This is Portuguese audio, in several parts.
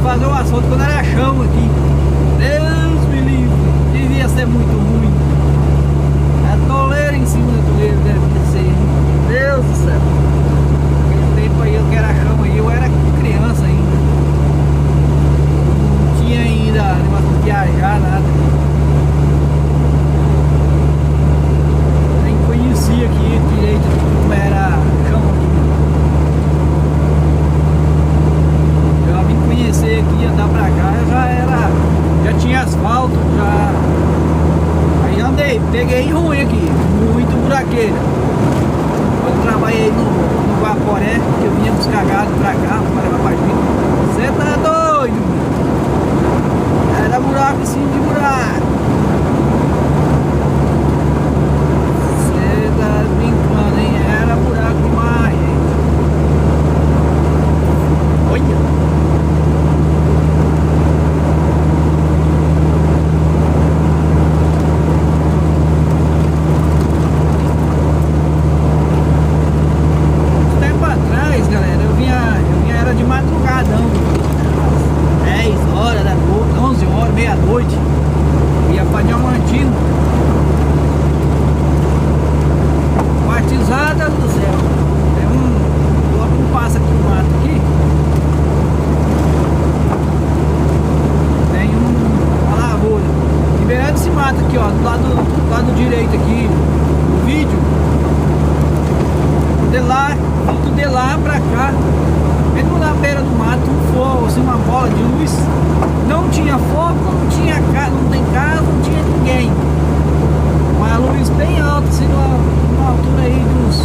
fazer o asfalto quando era chão aqui. Deus me livre, devia ser muito ruim. A toleira em cima da toleira devia ser. Deus do céu. Aquele tempo aí eu que era chão aí, eu era criança ainda. Não tinha ainda negócio de viajar, nada. Nem conhecia aqui direito como era chão aqui. Eu vim conhecer aqui, andar pra cá, já tinha asfalto, já. Aí andei, peguei ruim aqui, muito buraqueira. Eu trabalhei no Guaporé, que eu vinha buscar gado pra cá, para levar pra gente. Você tá doido? Era buraco em cima de buraco. Você tá brincando, hein? Era buraco demais, hein? Olha! Era de madrugadão, 10 horas da noite, 11 horas, meia-noite, ia pra Diamantino. Batizada do céu. Tem logo um passa aqui no mato aqui. Tem uma lavoura. Liberando esse mato aqui, ó, do lado direito aqui, no vídeo. De lá pra cá. Mesmo na beira do mato, um fogo, assim, uma bola de luz. Não tinha fogo, não tinha casa, não tem casa, não tinha ninguém. Uma luz bem alta, assim, numa altura aí de uns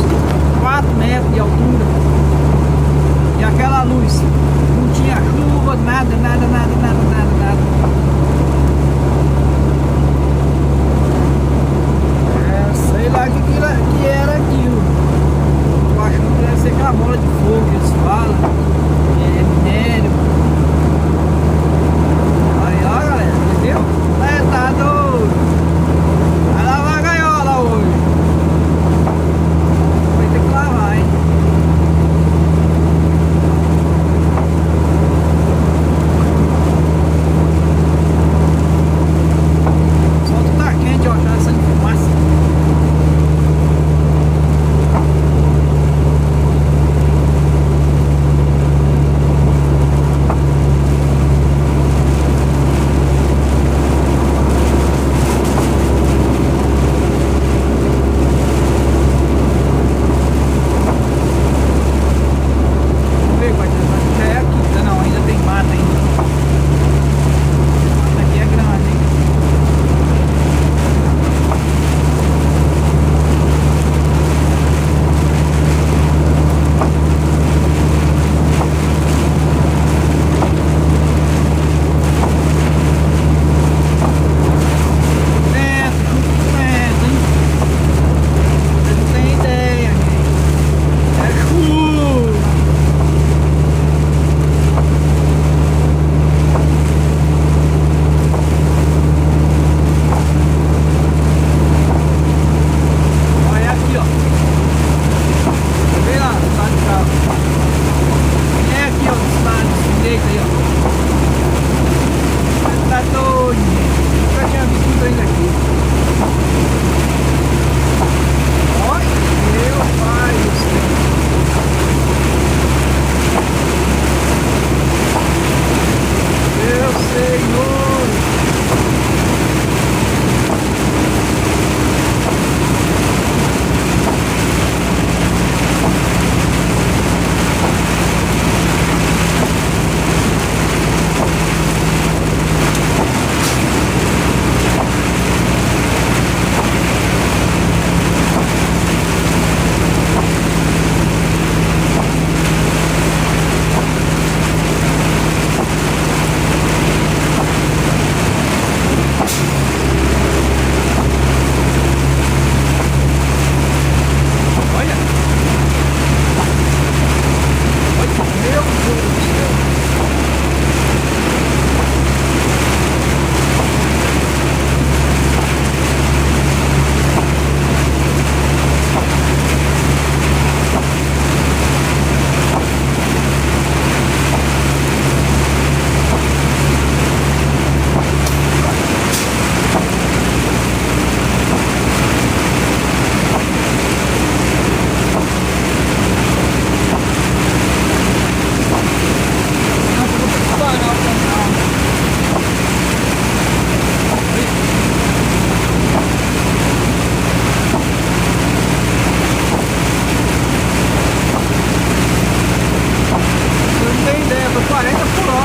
4 metros de altura. E aquela luz, não tinha chuva, nada. Sei lá que era aquilo. Tô achando que deve ser aquela bola de fogo que eles falam. É minério. Aí ó, galera, 40 por